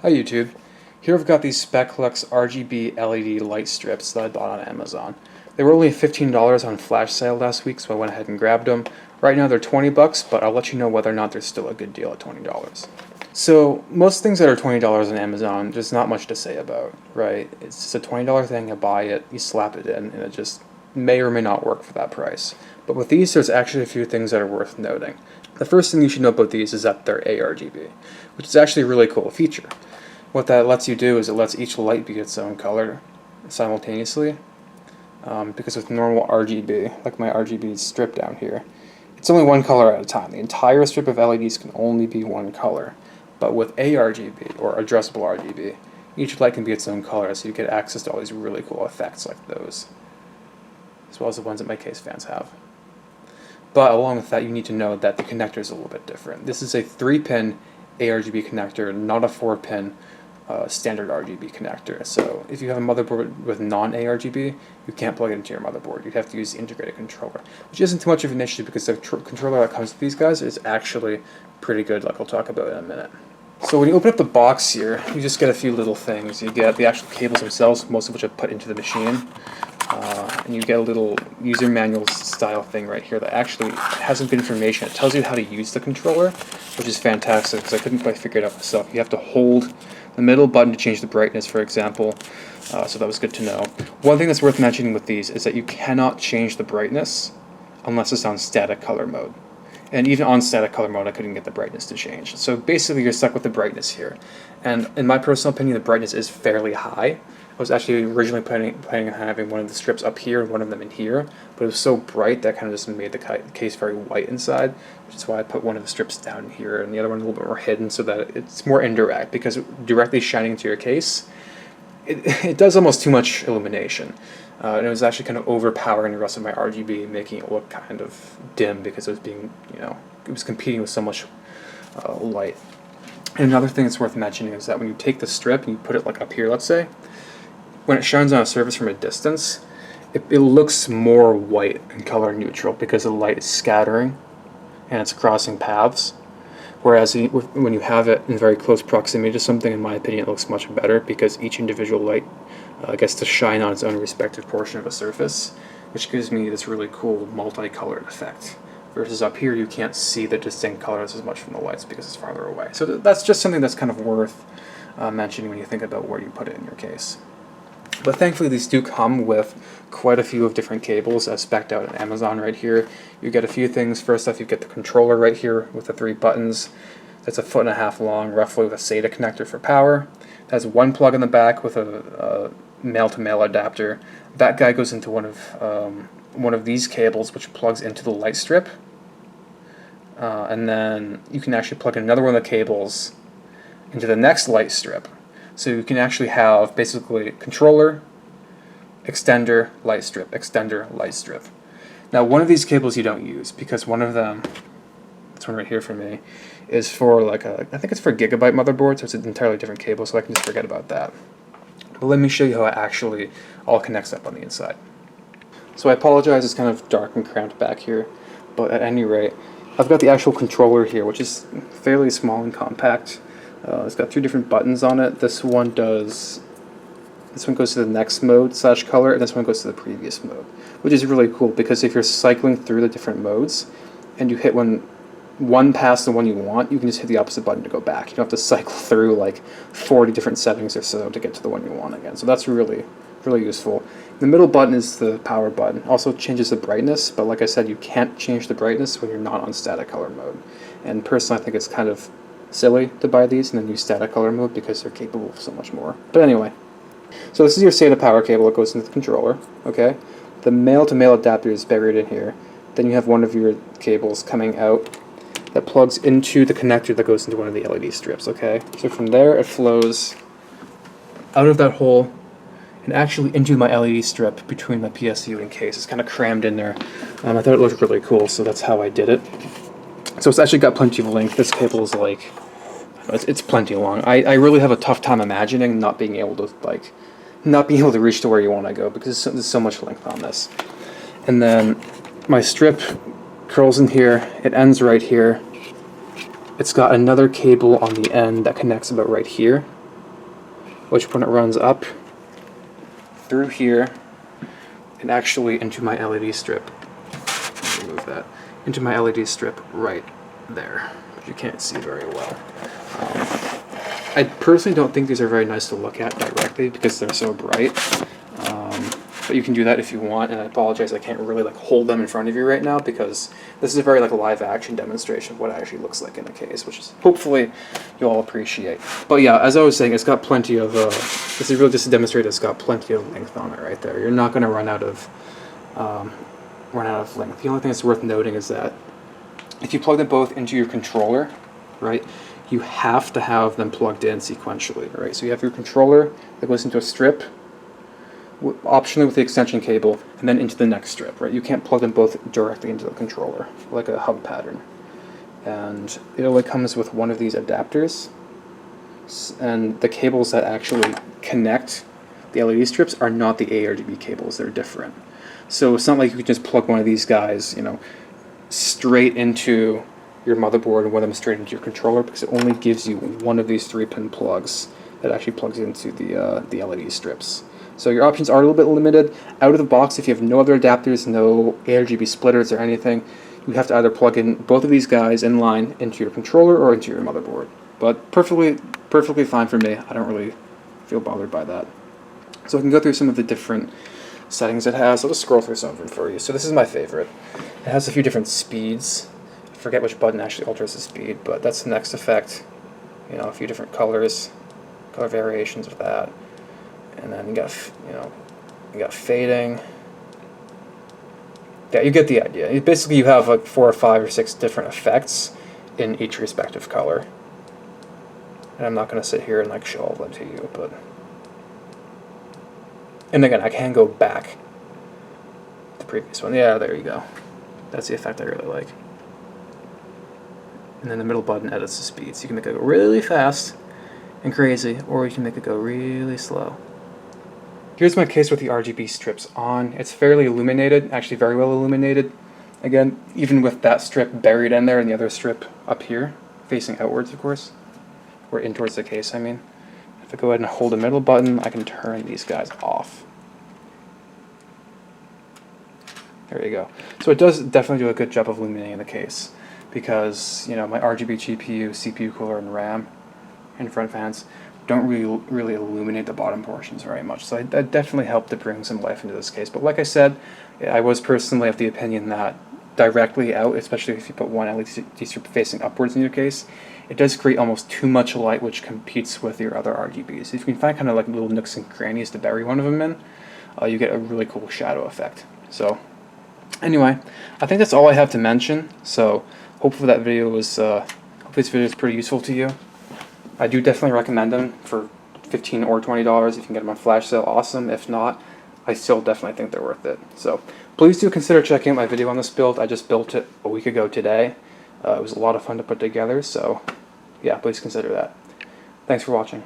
Hi YouTube. Here I've got these Speclux RGB LED light strips that I bought on Amazon. They were only $15 on flash sale last week, so I went ahead and grabbed them. Right now they're 20 bucks, but I'll let you know whether or not they're still a good deal at $20. So most things that are $20 on Amazon, there's not much to say about, right? It's just a $20 thing, you buy it, you slap it in, and it just may or may not work for that price. But with these, there's actually a few things that are worth noting. The first thing you should know about these is that they're ARGB, which is actually a really cool feature. What that lets you do is it lets each light be its own color simultaneously. Because with normal RGB, like my RGB strip down here, it's only one color at a time. The entire strip of LEDs can only be one color. But with ARGB, or Addressable RGB, each light can be its own color, so you get access to all these really cool effects like those, as well as the ones that my case fans have. But along with that, you need to know that the connector is a little bit different. This is a 3-pin ARGB connector, not a 4-pin standard RGB connector. So if you have a motherboard with non-ARGB, you can't plug it into your motherboard. You'd have to use the integrated controller, which isn't too much of an issue because the controller that comes with these guys is actually pretty good, like I'll talk about in a minute. So when you open up the box here, you just get a few little things. You get the actual cables themselves, most of which I've put into the machine. And you get a little user manual style thing right here that actually has some good information. It tells you how to use the controller, which is fantastic because I couldn't quite figure it out myself. You have to hold the middle button to change the brightness, for example, so that was good to know. One thing that's worth mentioning with these is that you cannot change the brightness unless it's on static color mode. And even on static color mode, I couldn't get the brightness to change. So basically, you're stuck with the brightness here. And in my personal opinion, the brightness is fairly high. I was actually originally planning on having one of the strips up here and one of them in here, but it was so bright that kind of just made the case very white inside, which is why I put one of the strips down here and the other one a little bit more hidden so that it's more indirect, because directly shining into your case, it does almost too much illumination. And it was actually kind of overpowering the rest of my RGB, making it look kind of dim because it was being, it was competing with so much light. And another thing that's worth mentioning is that when you take the strip and you put it like up here, let's say, when it shines on a surface from a distance, it looks more white and color neutral because the light is scattering and it's crossing paths. Whereas when you have it in very close proximity to something, in my opinion, it looks much better because each individual light gets to shine on its own respective portion of a surface, which gives me this really cool multicolored effect. Versus up here, you can't see the distinct colors as much from the lights because it's farther away. So that's just something that's kind of worth mentioning when you think about where you put it in your case. But thankfully these do come with quite a few of different cables as spec'd out on Amazon right here. You get a few things. First off, you get the controller right here with the 3 buttons. That's 1.5 feet long, roughly, with a SATA connector for power. It has one plug in the back with a male-to-male adapter. That guy goes into one of these cables, which plugs into the light strip. And then you can actually plug in another one of the cables into the next light strip. So you can actually have basically controller, extender, light strip, extender, light strip. Now one of these cables you don't use because one of them, this one right here for me, is for like I think it's for a gigabyte motherboard, so it's an entirely different cable, so I can just forget about that. But let me show you how it actually all connects up on the inside. So I apologize, it's kind of dark and cramped back here, but at any rate, I've got the actual controller here, which is fairly small and compact. It's got 3 different buttons on it. This one goes to the next mode / color, and this one goes to the previous mode, which is really cool because if you're cycling through the different modes and you hit one past the one you want, you can just hit the opposite button to go back. You don't have to cycle through like 40 different settings or so to get to the one you want again. So that's really, really useful. The middle button is the power button. Also changes the brightness, but like I said, you can't change the brightness when you're not on static color mode. And personally, I think it's kind of silly to buy these and then use static color mode because they're capable of so much more. But anyway, so this is your SATA power cable that goes into the controller, okay? The male-to-male adapter is buried in here. Then you have one of your cables coming out that plugs into the connector that goes into one of the LED strips, okay? So from there it flows out of that hole and actually into my LED strip between my PSU and case. It's kind of crammed in there. I thought it looked really cool, so that's how I did it. So it's actually got plenty of length. This cable is like, it's plenty long. I really have a tough time imagining not being able to reach to where you want to go because there's so much length on this. And then my strip curls in here. It ends right here. It's got another cable on the end that connects about right here. which when it runs up through here and actually into my LED strip. Remove that. Into my LED strip right there, which you can't see very well. I personally don't think these are very nice to look at directly because they're so bright. But you can do that if you want, and I apologize I can't really like hold them in front of you right now because this is a very like live action demonstration of what it actually looks like in a case, which is hopefully you'll all appreciate. But yeah, as I was saying, it's got plenty of this is really just to demonstrate it's got plenty of length on it right there. You're not going to run out of length. The only thing that's worth noting is that if you plug them both into your controller, right, you have to have them plugged in sequentially, right? So you have your controller that goes into a strip, optionally with the extension cable, and then into the next strip, right? You can't plug them both directly into the controller, like a hub pattern. And it only comes with one of these adapters, and the cables that actually connect the LED strips are not the ARGB cables, they're different. So it's not like you can just plug one of these guys, you know, straight into your motherboard and one of them straight into your controller, because it only gives you one of these 3-pin plugs that actually plugs into the LED strips. So your options are a little bit limited. Out of the box, if you have no other adapters, no ARGB splitters or anything, you have to either plug in both of these guys in line into your controller or into your motherboard. But perfectly fine for me. I don't really feel bothered by that. So I can go through some of the different settings it has. I'll just scroll through some of them for you. So this is my favorite. It has a few different speeds. I forget which button actually alters the speed, but that's the next effect. You know, a few different colors, color variations of that. And then you got fading. Yeah, you get the idea. Basically, you have like 4 or 5 or 6 different effects in each respective color. And I'm not going to sit here and like show all of them to you, but. And again, I can go back to the previous one. Yeah, there you go. That's the effect I really like. And then the middle button edits the speed, so you can make it go really fast and crazy, or you can make it go really slow. Here's my case with the RGB strips on. It's fairly illuminated, actually very well illuminated. Again, even with that strip buried in there and the other strip up here, facing outwards of course, or in towards the case I mean. If I go ahead and hold the middle button, I can turn these guys off. There you go. So it does definitely do a good job of illuminating the case, because you know my RGB GPU, CPU cooler, and RAM and front fans don't really illuminate the bottom portions very much. So that definitely helped to bring some life into this case. But like I said, I was personally of the opinion that directly out, especially if you put one LED strip facing upwards in your case, it does create almost too much light, which competes with your other RGBs. If you can find kind of like little nooks and crannies to bury one of them in, you get a really cool shadow effect. So anyway, I think that's all I have to mention. So hopefully that video was, hopefully this video is pretty useful to you. I do definitely recommend them for $15 or $20. If you can get them on flash sale, awesome. If not, I still definitely think they're worth it. So please do consider checking out my video on this build. I just built it a week ago today. It was a lot of fun to put together, so yeah, please consider that. Thanks for watching.